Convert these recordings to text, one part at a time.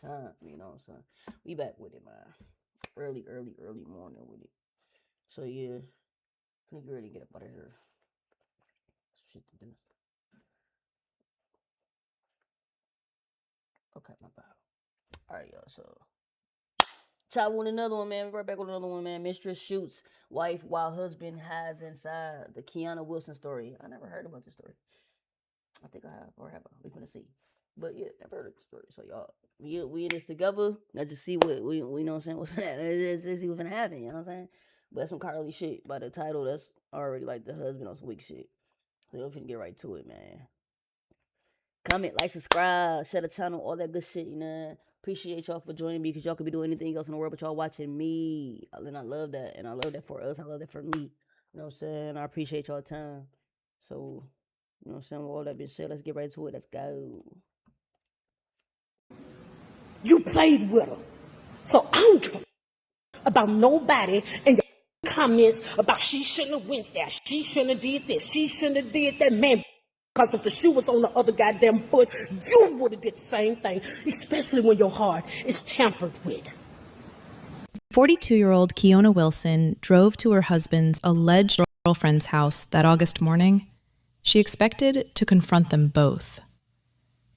time, you know what I'm saying? We back with it, man. Early morning with it. So yeah, finna get ready to get up out of here. Shit to do. Okay, my bad. Alright, y'all, so top with another one, man. We're right back with another one, man. Mistress shoots wife while husband hides inside. The Kiona Wilson story. I never heard about this story. I think I have, or have I? We finna see. But yeah, never heard of the story. So y'all, we in this together. Let's just see what we know what I'm saying. What's that? Let's just see what's gonna happen. You know what I'm saying? But that's some Carly shit. By the title, that's already like the husband on some weak shit. So y'all finna get right to it, man. Comment, like, subscribe, share the channel, all that good shit, you know. Appreciate y'all for joining me because y'all could be doing anything else in the world, but y'all watching me. And I love that. And I love that for us. I love that for me. You know what I'm saying? I appreciate y'all time. So, you know what I'm saying? With all that being said, let's get right to it. Let's go. You played with her. So I don't give a about nobody and your comments about she shouldn't have went there. She shouldn't have did this. She shouldn't have did that. Man, because if the shoe was on the other goddamn foot, you would have did the same thing, especially when your heart is tampered with. 42-year-old Kiona Wilson drove to her husband's alleged girlfriend's house that August morning. She expected to confront them both.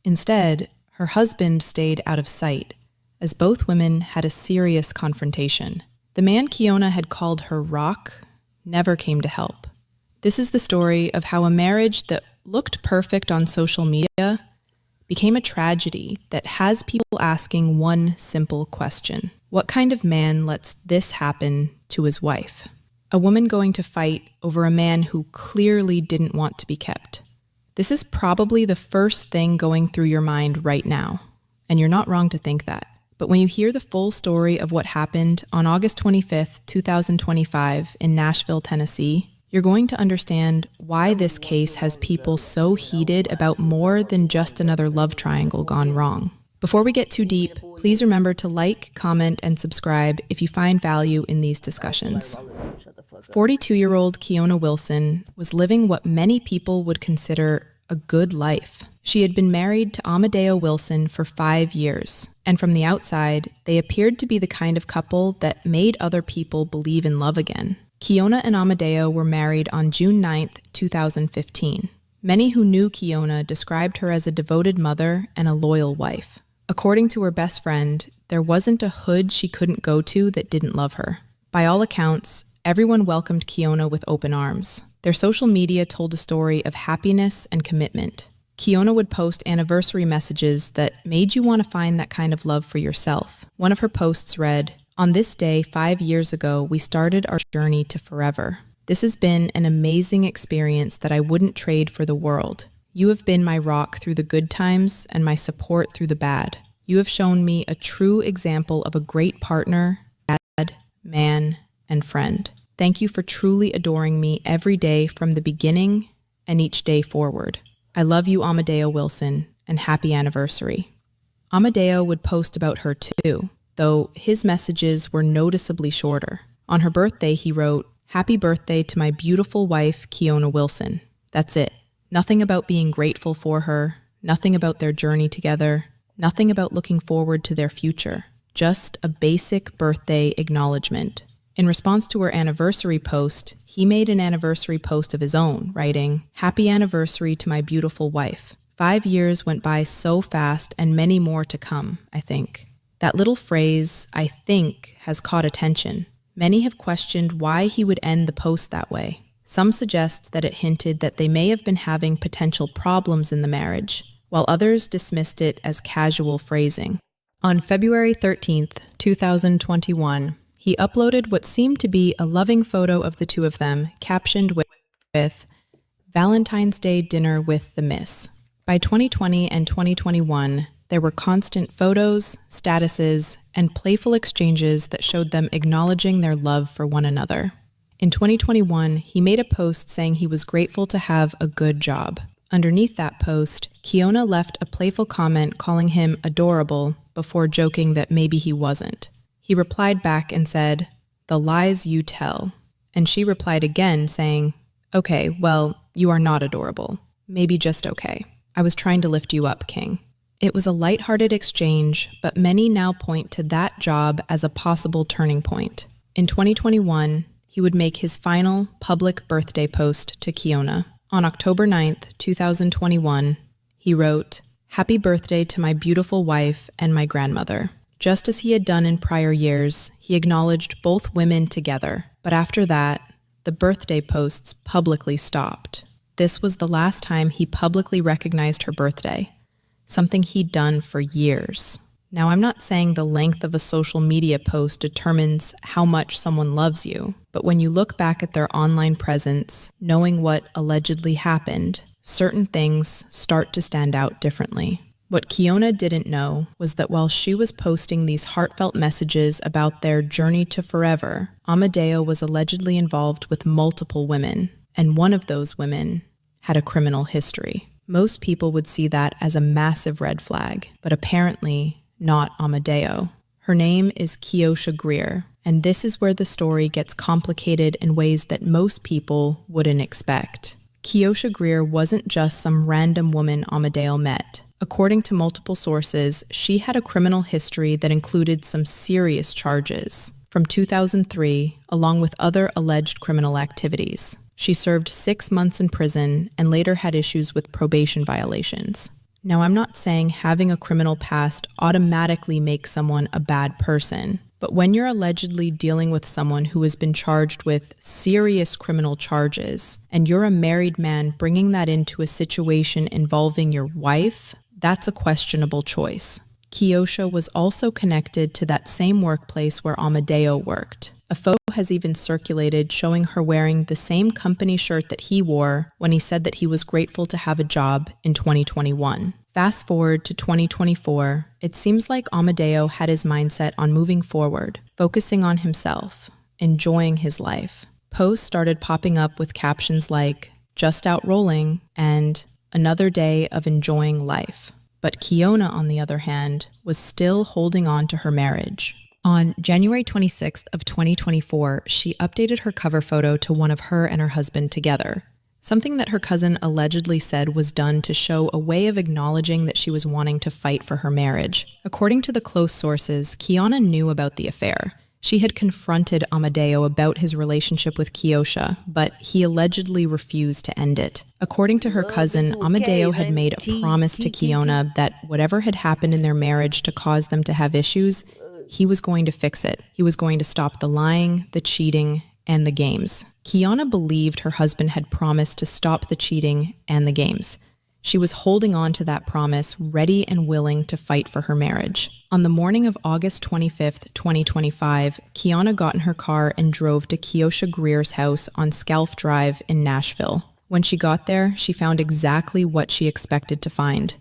Instead, her husband stayed out of sight, as both women had a serious confrontation. The man Kiona had called her rock never came to help. This is the story of how a marriage that looked perfect on social media became a tragedy that has people asking one simple question. What kind of man lets this happen to his wife? A woman going to fight over a man who clearly didn't want to be kept. This is probably the first thing going through your mind right now, and you're not wrong to think that. But when you hear the full story of what happened on August 25th, 2025 in Nashville, Tennessee, you're going to understand why this case has people so heated about more than just another love triangle gone wrong. Before we get too deep, please remember to like, comment, and subscribe if you find value in these discussions. 42-year-old Kiona Wilson was living what many people would consider a good life. She had been married to Amadeo Wilson for 5 years, and from the outside, they appeared to be the kind of couple that made other people believe in love again. Kiona and Amadeo were married on June 9th, 2015. Many who knew Kiona described her as a devoted mother and a loyal wife. According to her best friend, there wasn't a hood she couldn't go to that didn't love her. By all accounts, everyone welcomed Kiona with open arms. Their social media told a story of happiness and commitment. Kiona would post anniversary messages that made you want to find that kind of love for yourself. One of her posts read, "On this day 5 years ago, we started our journey to forever. This has been an amazing experience that I wouldn't trade for the world. You have been my rock through the good times and my support through the bad. You have shown me a true example of a great partner, dad, man, and friend. Thank you for truly adoring me every day from the beginning and each day forward. I love you, Amadeo Wilson, and happy anniversary." Amadeo would post about her too, though his messages were noticeably shorter. On her birthday, he wrote, "Happy birthday to my beautiful wife, Kiona Wilson." That's it. Nothing about being grateful for her, nothing about their journey together, nothing about looking forward to their future. Just a basic birthday acknowledgement. In response to her anniversary post, he made an anniversary post of his own, writing, "Happy anniversary to my beautiful wife. 5 years went by so fast and many more to come, I think." That little phrase, "I think," has caught attention. Many have questioned why he would end the post that way. Some suggest that it hinted that they may have been having potential problems in the marriage, while others dismissed it as casual phrasing. On February 13th, 2021, he uploaded what seemed to be a loving photo of the two of them, captioned with "Valentine's Day dinner with the Miss." By 2020 and 2021, there were constant photos, statuses, and playful exchanges that showed them acknowledging their love for one another. In 2021, he made a post saying he was grateful to have a good job. Underneath that post, Kiona left a playful comment calling him adorable before joking that maybe he wasn't. He replied back and said, "The lies you tell." And she replied again saying, "Okay, well, you are not adorable. Maybe just okay. I was trying to lift you up, King." It was a lighthearted exchange, but many now point to that job as a possible turning point. In 2021, he would make his final public birthday post to Kiona. On October 9th, 2021, he wrote, "Happy birthday to my beautiful wife and my grandmother." Just as he had done in prior years, he acknowledged both women together, but after that, the birthday posts publicly stopped. This was the last time he publicly recognized her birthday, something he'd done for years. Now, I'm not saying the length of a social media post determines how much someone loves you, but when you look back at their online presence, knowing what allegedly happened, certain things start to stand out differently. What Kiona didn't know was that while she was posting these heartfelt messages about their journey to forever, Amadeo was allegedly involved with multiple women, and one of those women had a criminal history. Most people would see that as a massive red flag, but apparently not Amadeo. Her name is Kiosha Greer, and this is where the story gets complicated in ways that most people wouldn't expect. Kiosha Greer wasn't just some random woman Amadeo met. According to multiple sources, she had a criminal history that included some serious charges from 2003, along with other alleged criminal activities. She served 6 months in prison and later had issues with probation violations. Now, I'm not saying having a criminal past automatically makes someone a bad person, but when you're allegedly dealing with someone who has been charged with serious criminal charges, and you're a married man bringing that into a situation involving your wife, that's a questionable choice. Kiosha was also connected to that same workplace where Amadeo worked. A photo has even circulated showing her wearing the same company shirt that he wore when he said that he was grateful to have a job in 2021. Fast forward to 2024, it seems like Amadeo had his mindset on moving forward, focusing on himself, enjoying his life. Posts started popping up with captions like, "Just out rolling," and "Another day of enjoying life." But Kiona, on the other hand, was still holding on to her marriage. On January 26th of 2024, she updated her cover photo to one of her and her husband together, something that her cousin allegedly said was done to show a way of acknowledging that she was wanting to fight for her marriage. According to the close sources, Kiona knew about the affair. She had confronted Amadeo about his relationship with Kiosha, but he allegedly refused to end it. According to her cousin, Amadeo had made a promise to Kiona that whatever had happened in their marriage to cause them to have issues, he was going to fix it. He was going to stop the lying, the cheating, and the games. Kiona believed her husband had promised to stop the cheating and the games. She was holding on to that promise, ready and willing to fight for her marriage. On the morning of August 25th, 2025, Kiona got in her car and drove to Kiosha Greer's house on Scalf Drive in Nashville. When she got there, she found exactly what she expected to find: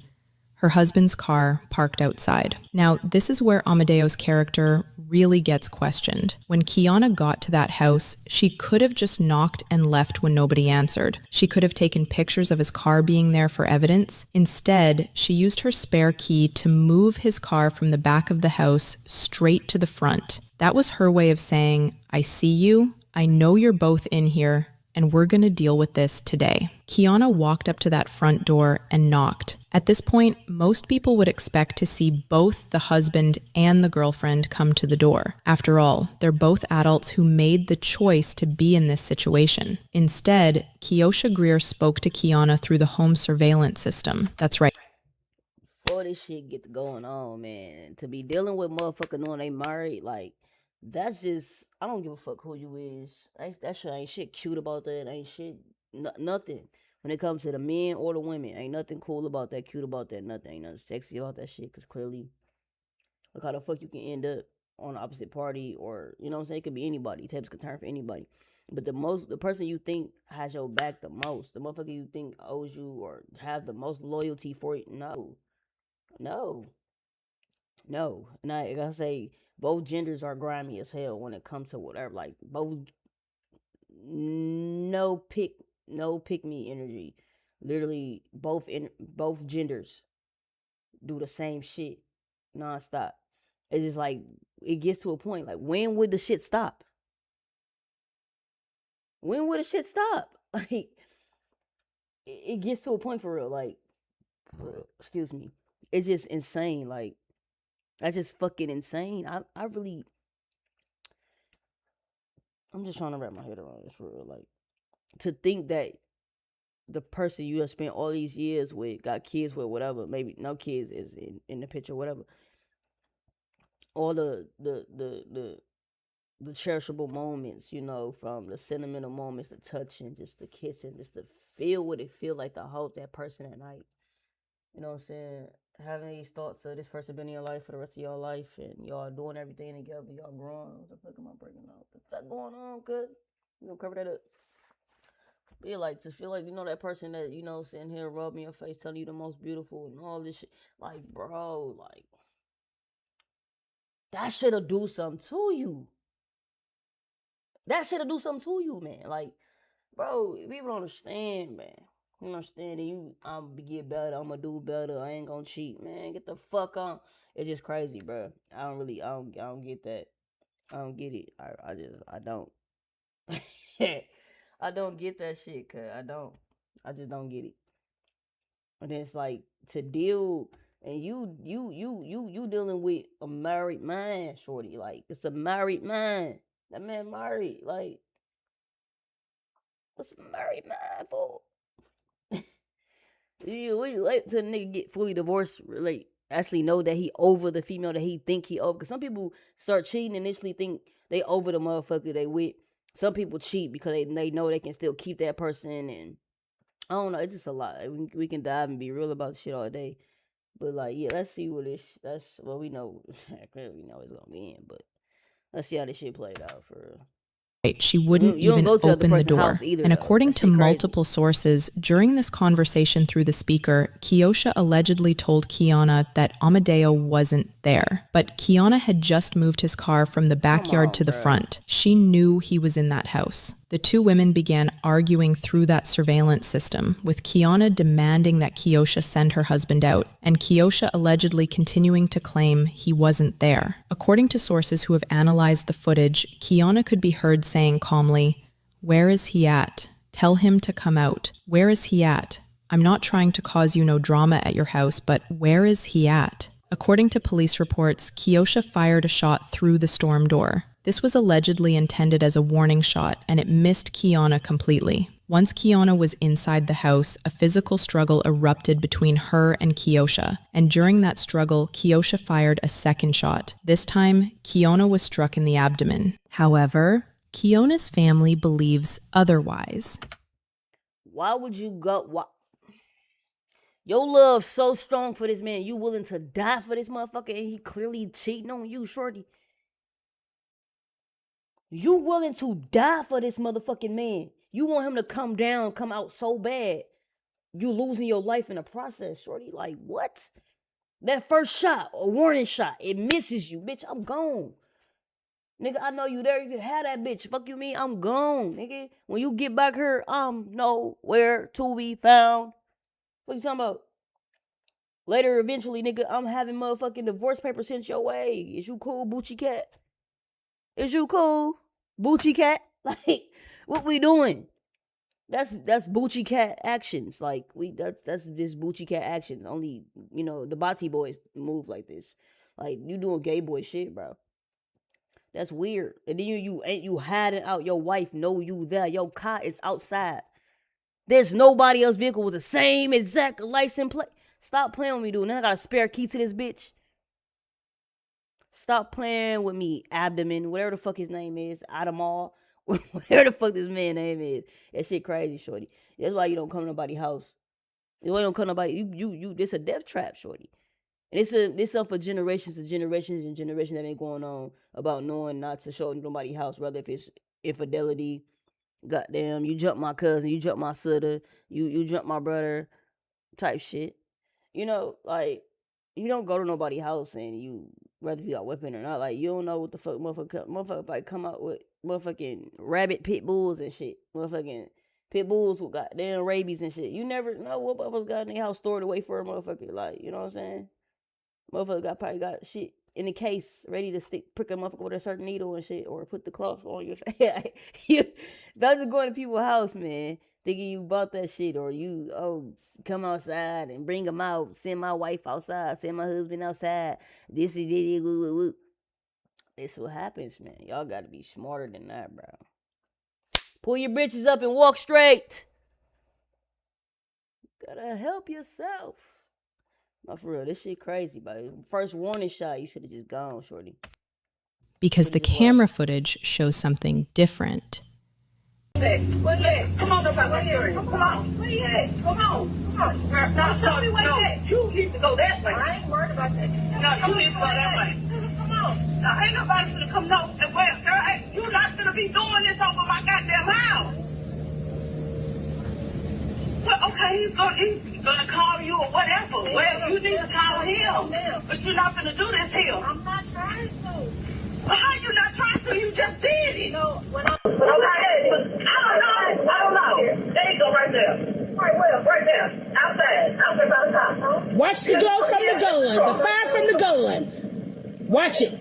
her husband's car parked outside. Now, this is where Amadeo's character really gets questioned. When Kiona got to that house, she could have just knocked and left when nobody answered. She could have taken pictures of his car being there for evidence. Instead, she used her spare key to move his car from the back of the house straight to the front. That was her way of saying, "I see you, I know you're both in here, and we're gonna deal with this today." Kiona walked up to that front door and knocked. At this point, most people would expect to see both the husband and the girlfriend come to the door. After all, they're both adults who made the choice to be in this situation. Instead, Kiosha Greer spoke to Kiona through the home surveillance system. That's right. Before this shit get going on, man, to be dealing with motherfucker knowing they married, like, that's just, I don't give a fuck who you is. That shit ain't shit cute about that. Ain't shit, nothing. When it comes to the men or the women, ain't nothing cool about that, cute about that, nothing. Ain't nothing sexy about that shit, because clearly, look how the fuck you can end up on the opposite party, or, you know what I'm saying? It could be anybody. Tapes could turn for anybody. But the person you think has your back the most, the motherfucker you think owes you or have the most loyalty for it, no. No. No. And I gotta say, both genders are grimy as hell when it comes to whatever. Like, both, no pick, no pick me energy. Literally, both genders do the same shit nonstop. It's just like, it gets to a point. Like, when would the shit stop? When would the shit stop? Like, it gets to a point for real. Like, excuse me. it's just insane. Like, that's just fucking insane. I'm just trying to wrap my head around this for real. Like, to think that the person you have spent all these years with, got kids with, whatever, maybe no kids is in the picture, whatever. All the cherishable moments, from the sentimental moments, the touching, just the kissing, just to feel what it feel like to hold that person at night. You know what I'm saying? Having these thoughts of this person been in your life for the rest of your life, and y'all doing everything together, y'all growing. What the fuck am I breaking out? What the fuck going on? Good. You gonna cover that up? Feel like, just feel like, that person that, sitting here rubbing your face, telling you the most beautiful and all this shit. Like, bro, like, that shit'll do something to you. That shit'll do something to you, man. Like, bro, people don't understand, man. You understand that I'm get better, I'm gonna do better, I ain't gonna cheat, man. Get the fuck on. It's just crazy, bro. I don't get that. I don't get it. I don't. I don't get that shit, cuz I don't. I just don't get it. And it's like, to deal, and you dealing with a married man, shorty. Like, it's a married man. That man married. Like, what's a married man for? You wait till a nigga get fully divorced, like, actually know that he over the female that he think he over. Because some people start cheating initially think they over the motherfucker they with. Some people cheat because they know they can still keep that person, and I don't know. It's just a lot. We can dive and be real about shit all day, but like, yeah, let's see what that's what we know. Clearly, we know it's gonna be in, but let's see how this shit played out for real. She wouldn't You don't even go to the other open the person's door. house either, And though. according That to shit crazy. multiple sources, during this conversation through the speaker, Kiosha allegedly told Kiona that Amadeo wasn't there. But Kiona had just moved his car from the backyard to the front. She knew he was in that house. The two women began arguing through that surveillance system, with Kiona demanding that Kiosha send her husband out, and Kiosha allegedly continuing to claim he wasn't there. According to sources who have analyzed the footage, Kiona could be heard saying calmly, "Where is he at? Tell him to come out. Where is he at? I'm not trying to cause you no drama at your house, but where is he at?" According to police reports, Kiosha fired a shot through the storm door. This was allegedly intended as a warning shot, and it missed Kiona completely. Once Kiona was inside the house, a physical struggle erupted between her and Kiosha, and during that struggle, Kiosha fired a second shot. This time, Kiona was struck in the abdomen. However, Kiona's family believes otherwise. Why would you go? Why? Your love so strong for this man, you willing to die for this motherfucker, and he clearly cheating on you, shorty. You willing to die for this motherfucking man. You want him to come down, come out so bad. You losing your life in the process, shorty. Like, what? That first shot, a warning shot, it misses you, bitch. I'm gone. Nigga, I know you there. You can have that bitch. Fuck you mean? I'm gone, nigga. When you get back here, I'm nowhere to be found. What you talking about? Later, eventually, nigga, I'm having motherfucking divorce papers sent your way. Is you cool, Boochie Cat? Is you cool, Boochie Cat? Like, what we doing? That's Boochie Cat actions. Like, that's just Boochie Cat actions. Only, the Bati boys move like this. Like, you doing gay boy shit, bro. That's weird. And then you hiding out. Your wife know you there. Your car is outside. There's nobody else's vehicle with the same exact license plate. Stop playing with me, dude. Now I got a spare key to this bitch. Stop playing with me, Abdomen, whatever the fuck his name is, Adamal, whatever the fuck this man's name is. That shit crazy, shorty. That's why you don't come to nobody's house. That's why you don't come to nobody. This a death trap, shorty. And this something for generations and generations and generations that been going on about knowing not to show nobody's house, whether if it's infidelity, goddamn, you jump my cousin, you jump my sister, you jump my brother, type shit. Like, you don't go to nobody's house and you, whether you got weapon or not, like, you don't know what the fuck motherfucker like come out with motherfucking rabbit pit bulls and shit. Motherfucking pit bulls with goddamn rabies and shit. You never know what motherfuckers got in their house stored away for a motherfucker. Like, you know what I'm saying? Motherfucker probably got shit in the case ready to prick a motherfucker with a certain needle and shit, or put the cloth on your face. Don't just go into people's house, man. thinking you bought that shit, or you come outside and bring them out, send my wife outside, send my husband outside. This is it. Woo, woo, woo. It's what happens, man. Y'all gotta be smarter than that, bro. Pull your bitches up and walk straight. Gotta help yourself. No, for real, this shit crazy, bro. First warning shot, you should have just gone, shorty. Because the camera footage shows something different. Where you at? Come on, nobody. Come on. Where you at? Come on. Now show me where you at. You need to go that way. I ain't worried about that. No, you need to go that way. Come on. Now ain't nobody gonna come no. Well, girl, you not gonna be doing this over my goddamn house. Well, okay, he's gonna call you or whatever. Well, you need to call him. But you're not gonna do this here. I'm not trying to. Well, how you not trying to? You just did it. No, when I don't know. There you go, right there. Right there. Outside by the top. Watch the glow from the gun. The fire from the gun. Watch it.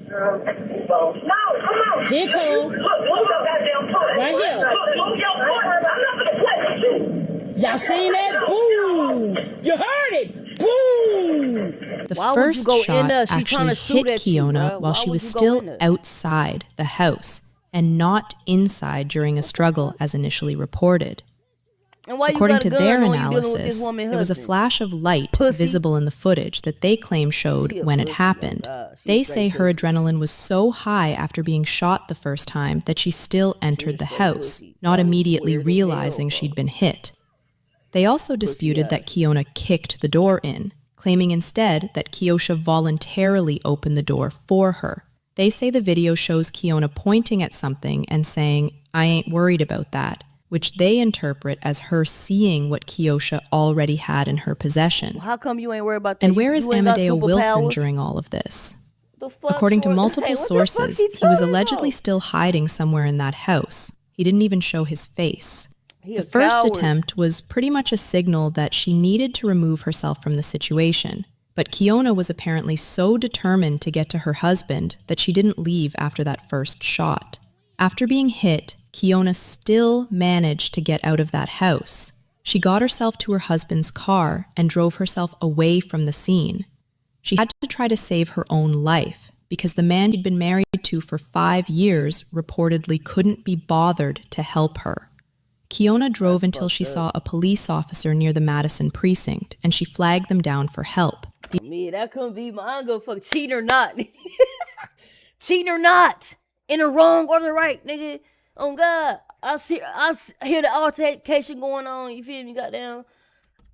No, come on. Here it comes. Look, move your goddamn foot. Right here. Look, move your foot. I'm not gonna play with you. Y'all seen that? Boom! You heard it. Boom! The first shot actually hit Kiona while she was still outside the house and not inside during a struggle as initially reported. According to their analysis, there was a flash of light visible in the footage that they claim showed when it happened. They say her adrenaline was so high after being shot the first time that she still entered the house, not immediately realizing she'd been hit. They also disputed that Kiona kicked the door in, claiming instead that Kiosha voluntarily opened the door for her. They say the video shows Kiona pointing at something and saying, "I ain't worried about that," which they interpret as her seeing what Kiosha already had in her possession. How come you ain't worried about that? And where is Amadeo Wilson during all of this? According to multiple sources, he was allegedly still hiding somewhere in that house. He didn't even show his face. The first attempt was pretty much a signal that she needed to remove herself from the situation. But Kiona was apparently so determined to get to her husband that she didn't leave after that first shot. After being hit, Kiona still managed to get out of that house. She got herself to her husband's car and drove herself away from the scene. She had to try to save her own life because the man she'd been married to for 5 years reportedly couldn't be bothered to help her. Kiona drove until she saw a police officer near the Madison precinct, and she flagged them down for help. Me, that couldn't be my, I don't give a fuck, cheating or not. Cheating or not. In the wrong or the right, nigga. Oh, God. I hear the altercation going on, you feel me, goddamn.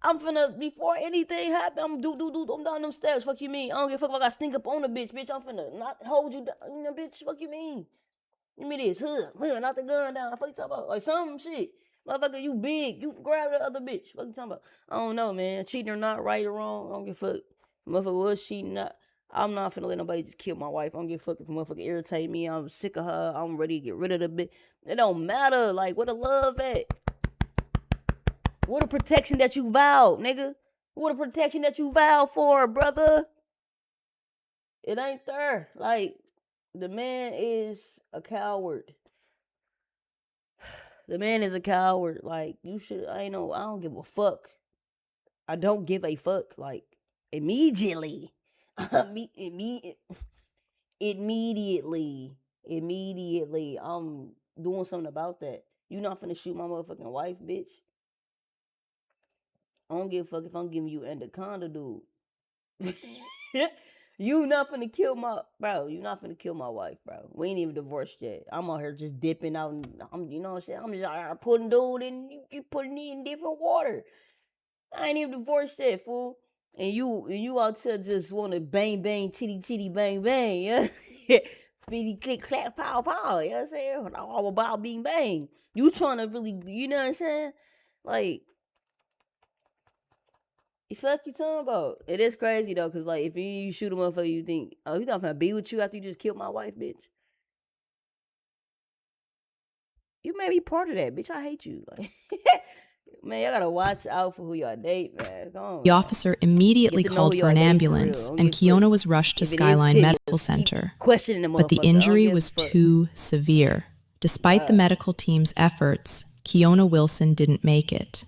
I'm finna, before anything happen, I'm I'm down them steps, fuck you mean. I don't give a fuck if I gotta sneak up on the bitch, I'm finna not hold you down, you know, bitch, fuck you mean. Give me this, knock the gun down, fuck you talking about, like some shit. Motherfucker, you big, you grab the other bitch, fuck you talking about. I don't know, man, cheating or not, right or wrong, I don't give a fuck. Motherfucker was cheating, I'm not finna let nobody just kill my wife. I don't give a fuck if a motherfucker irritate me, I'm sick of her, I'm ready to get rid of the bitch. It don't matter, like, where the love at? What a protection that you vowed, nigga. What a protection that you vowed for, brother. It ain't there. Like, the man is a coward. The man is a coward. Like, you should, I don't give a fuck. I don't give a fuck. Like, immediately. Immediately. I'm doing something about that. You not finna shoot my motherfucking wife, bitch. I don't give a fuck if I'm giving you anaconda, dude. You not finna kill my, bro. You not finna kill my wife, bro. We ain't even divorced yet. I'm out here just dipping out, and you know what I'm saying? I'm just out here putting dude in, you putting it in different water. I ain't even divorced yet, fool. And you out there just want to bang, bang, chitty, chitty, bang, bang, yeah? Speedy, click, clap, pow, pow, you know what I'm saying? All about being bang. You trying to really, you know what I'm saying? Like, the fuck you talking about? It is crazy though, cause like if you shoot a motherfucker, you think, oh, he's not gonna be with you after you just killed my wife, bitch. You may be part of that, bitch. I hate you. Like, man, y'all gotta watch out for who y'all date, man. Come on, the officer immediately called for an ambulance, and Kiona was rushed to Skyline Medical Center. But the injury was too severe. Despite the medical team's efforts, Kiona Wilson didn't make it.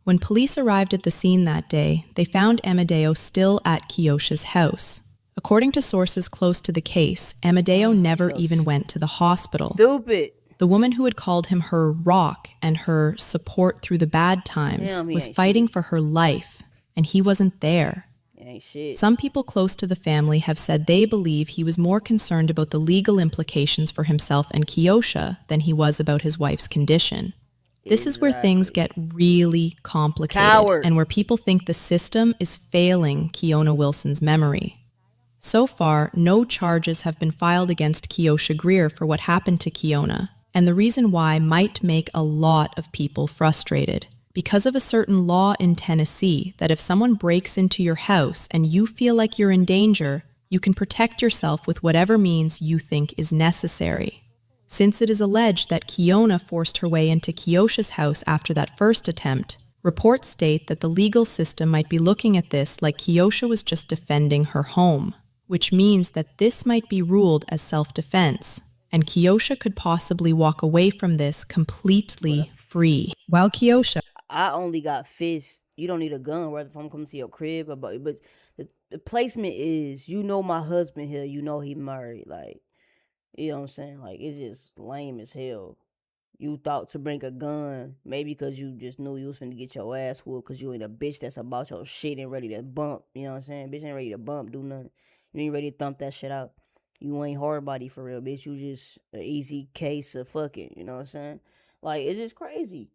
When police arrived at the scene that day, they found Amadeo still at Kiosha's house. According to sources close to the case, Amadeo never even went to the hospital. Stupid. The woman who had called him her rock and her support through the bad times was fighting for her life, and he wasn't there. Ain't shit. Some people close to the family have said they believe he was more concerned about the legal implications for himself and Kiosha than he was about his wife's condition. This is where things get really complicated and where people think the system is failing Kiona Wilson's memory. So far, no charges have been filed against Kiosha Greer for what happened to Kiona, and the reason why might make a lot of people frustrated. Because of a certain law in Tennessee that if someone breaks into your house and you feel like you're in danger, you can protect yourself with whatever means you think is necessary. Since it is alleged that Kiona forced her way into Kiosha's house after that first attempt, reports state that the legal system might be looking at this like Kiosha was just defending her home, which means that this might be ruled as self-defense, and Kiosha could possibly walk away from this completely free. While Kiosha... I only got fists. You don't need a gun, whether if I'm coming to your crib, but the placement is, you know, my husband here, you know he married, like, you know what I'm saying? Like, it's just lame as hell. You thought to bring a gun, maybe because you just knew you was finna get your ass whooped because you ain't a bitch that's about your shit and ready to bump, you know what I'm saying? Bitch ain't ready to bump, do nothing. You ain't ready to thump that shit out. You ain't hard body for real, bitch. You just an easy case of fucking, you know what I'm saying? Like, it's just crazy.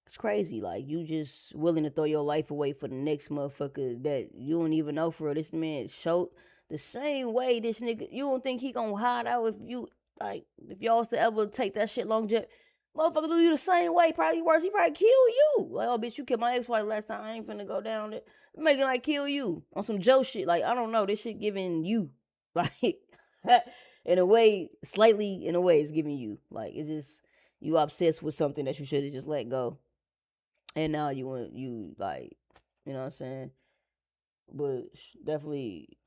It's crazy. Like, you just willing to throw your life away for the next motherfucker that you don't even know for real. This man showed the same way this nigga, you don't think he gonna hide out if you, like, if y'all was to ever take that shit long jet, motherfucker do you the same way, probably worse. He probably kill you. Like, oh, bitch, you killed my ex-wife last time. I ain't finna go down there. Making like kill you on some Joe shit. Like, I don't know. This shit giving you. Like, in a way, slightly in a way, it's giving you. Like, it's just, you obsessed with something that you should have just let go. And now you want, you, like, you know what I'm saying? But definitely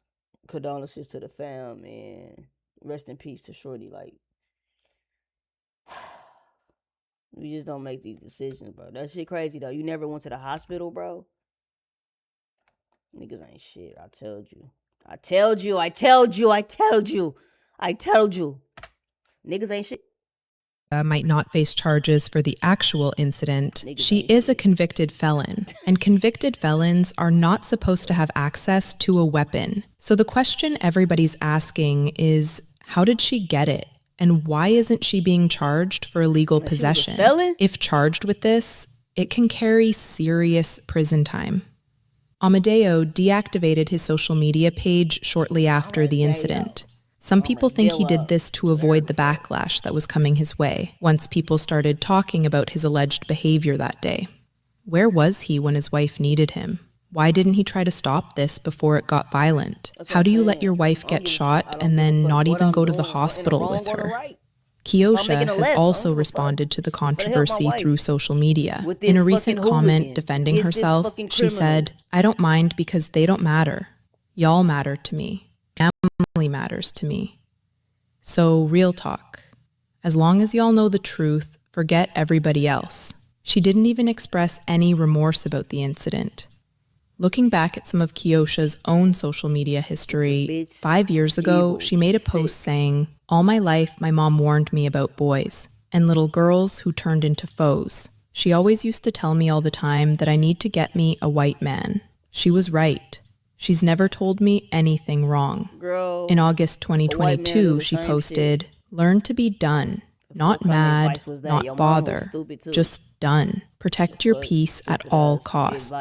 condolences to the fam, and rest in peace to Shorty. Like, we just don't make these decisions, bro. That shit crazy, though. You never went to the hospital, bro? Niggas ain't shit. I told you. I told you. I told you. I told you. I told you. Niggas ain't shit. Might not face charges for the actual incident, she is a convicted felon, and convicted felons are not supposed to have access to a weapon. So the question everybody's asking is, how did she get it? And why isn't she being charged for illegal possession? If charged with this, it can carry serious prison time. Amadeo deactivated his social media page shortly after the incident. Some people think he did this to avoid the backlash that was coming his way once people started talking about his alleged behavior that day. Where was he when his wife needed him? Why didn't he try to stop this before it got violent? How do you let your wife get shot and then not even go to the hospital with her? Kiosha has also responded to the controversy through social media. In a recent comment defending herself, she said, "I don't mind because they don't matter. Y'all matter to me. Family matters to me. So, real talk. As long as y'all know the truth, forget everybody else." She didn't even express any remorse about the incident. Looking back at some of Kiosha's own social media history, 5 years ago, she made a post saying, "All my life, my mom warned me about boys and little girls who turned into foes. She always used to tell me all the time that I need to get me a white man. She was right. She's never told me anything wrong." Girl, in August 2022, she posted, "Learn to be done. Not mad, not bother. Just done. Protect your peace at all costs."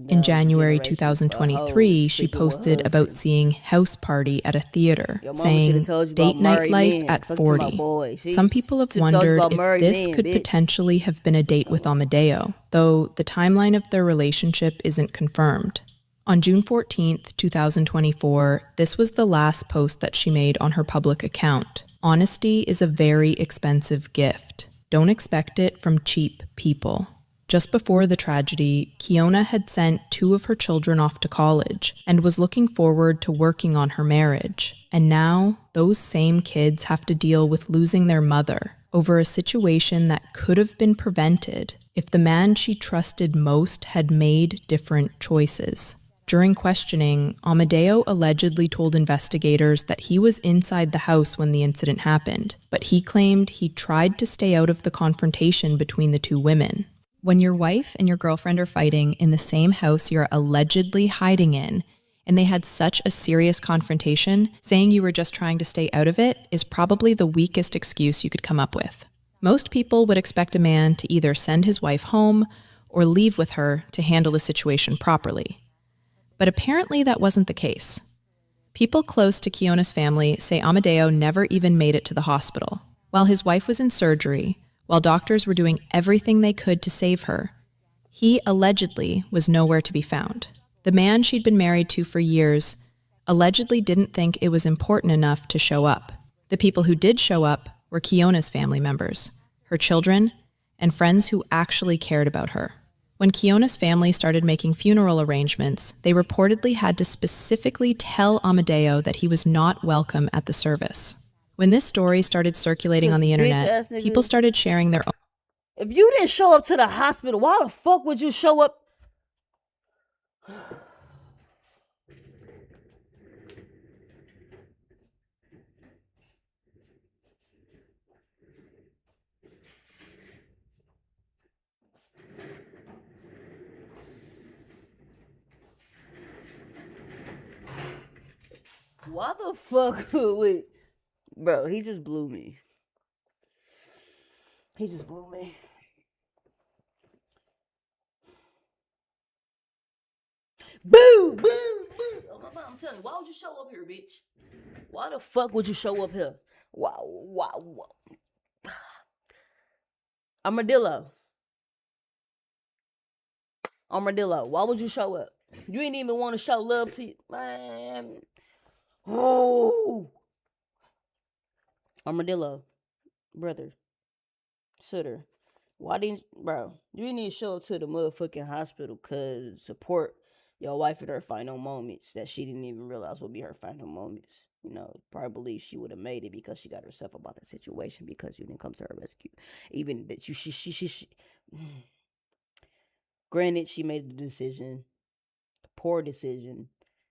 In January 2023, she posted about seeing House Party at a theater, saying, "Date night life at 40. Some people have wondered if this could potentially have been a date with Amadeo, though the timeline of their relationship isn't confirmed. On June 14th, 2024, this was the last post that she made on her public account. Honesty is a very expensive gift. Don't expect it from cheap people. Just before the tragedy, Kiona had sent 2 of her children off to college and was looking forward to working on her marriage. And now, those same kids have to deal with losing their mother. over a situation that could have been prevented if the man she trusted most had made different choices. During questioning, Amadeo allegedly told investigators that he was inside the house when the incident happened, but he claimed he tried to stay out of the confrontation between the two women. When your wife and your girlfriend are fighting in the same house you're allegedly hiding in, and they had such a serious confrontation, saying you were just trying to stay out of it is probably the weakest excuse you could come up with. Most people would expect a man to either send his wife home or leave with her to handle the situation properly. But apparently that wasn't the case. People close to Kiona's family say Amadeo never even made it to the hospital. While his wife was in surgery, while doctors were doing everything they could to save her, he allegedly was nowhere to be found. The man she'd been married to for years allegedly didn't think it was important enough to show up. The people who did show up were Kiona's family members, her children, and friends who actually cared about her. When Kiona's family started making funeral arrangements, they reportedly had to specifically tell Amadeo that he was not welcome at the service. When this story started circulating on the internet, people started sharing their own. If you didn't show up to the hospital, why the fuck would you show up? Why the fuck wait? Bro, he just blew me. He just blew me. Boo! Boo! Boo! Oh, my mom, I'm telling you, why would you show up here, bitch? Why the fuck would you show up here? Wow. Armadillo, why would you show up? You didn't even want to show love to you. Man. Oh. Armadillo, brother, sitter, why didn't, bro, you didn't even show up to the motherfucking hospital cause support your wife at her final moments that she didn't even realize would be her final moments. You know, probably believe she would have made it because she got herself about that situation because you didn't come to her rescue. Even that she granted, she made the decision, poor decision,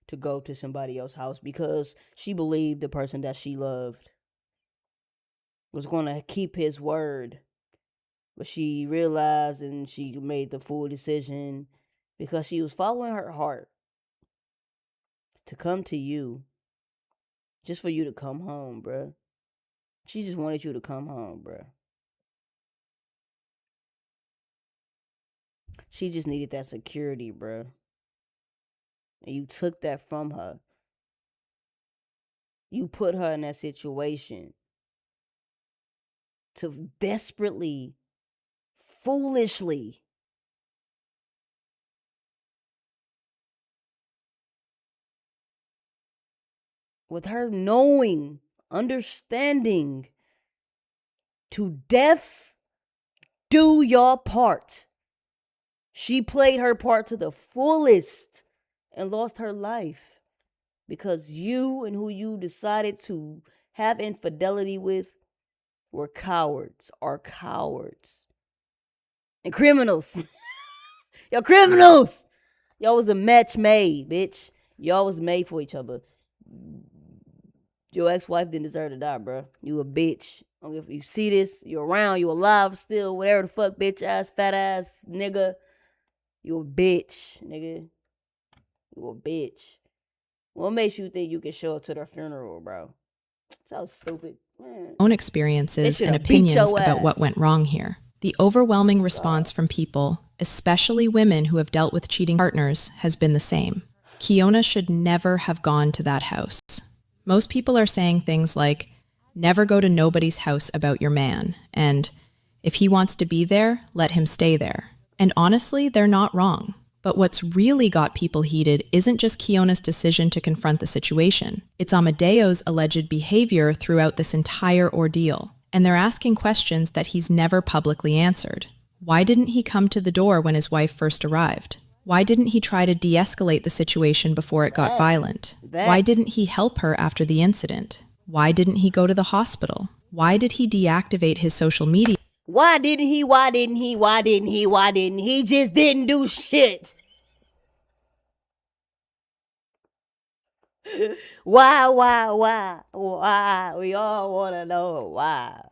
to go to somebody else's house because she believed the person that she loved was going to keep his word. But she realized and she made the full decision because she was following her heart to come to you. Just for you to come home, bruh. She just wanted you to come home, bruh. She just needed that security, bruh. And you took that from her. You put her in that situation to desperately, foolishly with her knowing, understanding, to death do your part. She played her part to the fullest and lost her life because you and who you decided to have infidelity with were cowards, are cowards. And criminals. Y'all criminals. Y'all was a match made, bitch. Y'all was made for each other. Your ex-wife didn't deserve to die, bro. You a bitch. If you see this, you're around, you alive still, whatever the fuck, bitch ass, fat ass, nigga. You a bitch, nigga. You a bitch. What makes you think you can show up to their funeral, bro? So stupid. Man. Own experiences and opinions about what went wrong here. The overwhelming response from people, especially women who have dealt with cheating partners, has been the same. Kiona should never have gone to that house. Most people are saying things like, never go to nobody's house about your man, and if he wants to be there, let him stay there. And honestly, they're not wrong. But what's really got people heated isn't just Kiona's decision to confront the situation. It's Amadeo's alleged behavior throughout this entire ordeal. And they're asking questions that he's never publicly answered. Why didn't he come to the door when his wife first arrived? Why didn't he try to de-escalate the situation before it got violent? Why didn't he help her after the incident? Why didn't he go to the hospital? Why did he deactivate his social media? Why didn't he? Why didn't he? Why didn't he? Why didn't he? Just didn't do shit. Why? We all want to know why.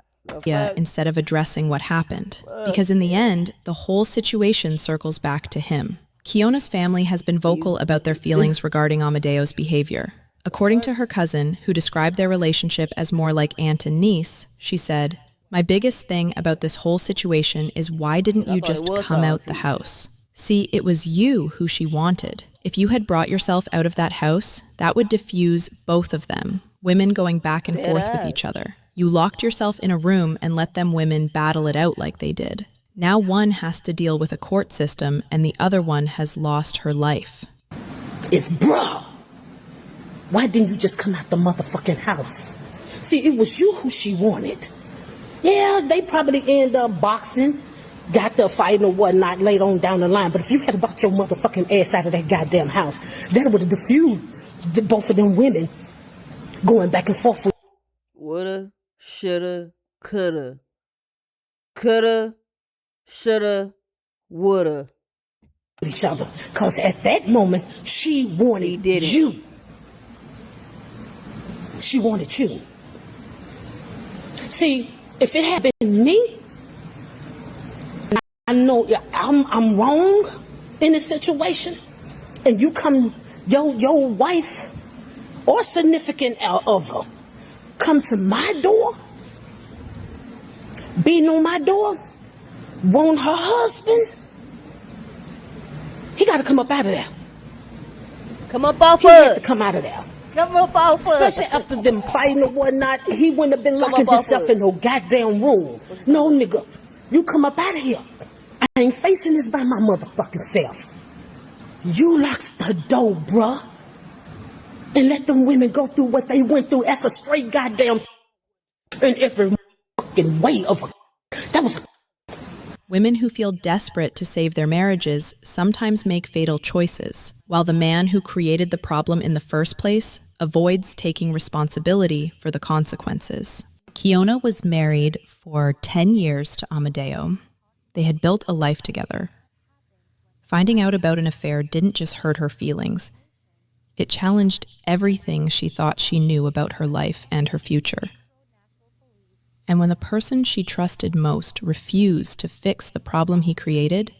Instead of addressing what happened. Because in the end, the whole situation circles back to him. Kiona's family has been vocal about their feelings regarding Amadeo's behavior. According to her cousin, who described their relationship as more like aunt and niece, she said, "My biggest thing about this whole situation is why didn't you just come out the house? See, it was you who she wanted. If you had brought yourself out of that house, that would diffuse both of them, women going back and forth with each other. You locked yourself in a room and let them women battle it out like they did. Now one has to deal with a court system and the other one has lost her life." It's bruh. Why didn't you just come out the motherfucking house? See, it was you who she wanted. Yeah, they probably end up boxing, got the fighting or whatnot later on down the line. But if you had brought your motherfucking ass out of that goddamn house, that would have diffused both of them women going back and forth. Woulda, shoulda, coulda. Coulda, shoulda, woulda. Each other. Because at that moment, she wanted you. She wanted you. See, if it had been me, I know I'm wrong in this situation, and you come, your wife or significant other come to my door, beating on my door, want her husband, he got to come up out of there. Come up off He had to come out of there. Come up off Especially after them fighting or whatnot, he wouldn't have been locking himself in no goddamn room. No, nigga, you come up out of here. I ain't facing this by my motherfucking self. You locked the door, bruh. And let them women go through what they went through. That's a straight goddamn in every fucking way of a... That was... Women who feel desperate to save their marriages sometimes make fatal choices, while the man who created the problem in the first place avoids taking responsibility for the consequences. Kiona was married for 10 years to Amadeo. They had built a life together. Finding out about an affair didn't just hurt her feelings. It challenged everything she thought she knew about her life and her future. And when the person she trusted most refused to fix the problem he created,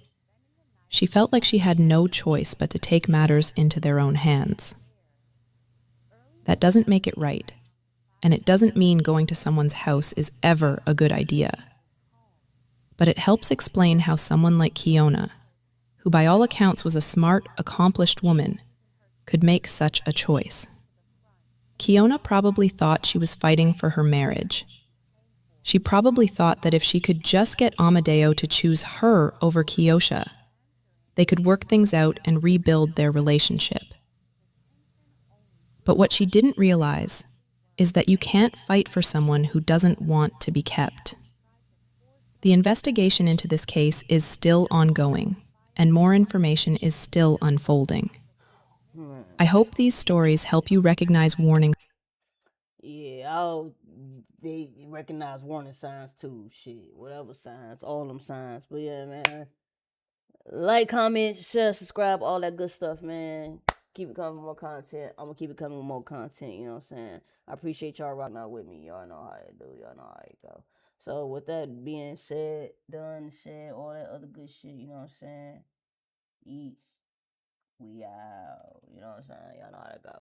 she felt like she had no choice but to take matters into their own hands. That doesn't make it right, and it doesn't mean going to someone's house is ever a good idea. But it helps explain how someone like Kiona, who by all accounts was a smart, accomplished woman, could make such a choice. Kiona probably thought she was fighting for her marriage. She probably thought that if she could just get Amadeo to choose her over Kiosha, they could work things out and rebuild their relationship. But what she didn't realize is that you can't fight for someone who doesn't want to be kept. The investigation into this case is still ongoing, and more information is still unfolding. I hope these stories help you recognize warning. Yeah, they recognize warning signs too. Shit, whatever signs, all them signs. But yeah, man. Like, comment, share, subscribe, all that good stuff, man. Keep it coming with more content. I'm gonna keep it coming with more content, you know what I'm saying? I appreciate y'all rocking out with me. Y'all know how it do, y'all know how it go. So with that being said, done, said, all that other good shit, you know what I'm saying? Eats. We out. You know what I'm saying? Y'all know how to go.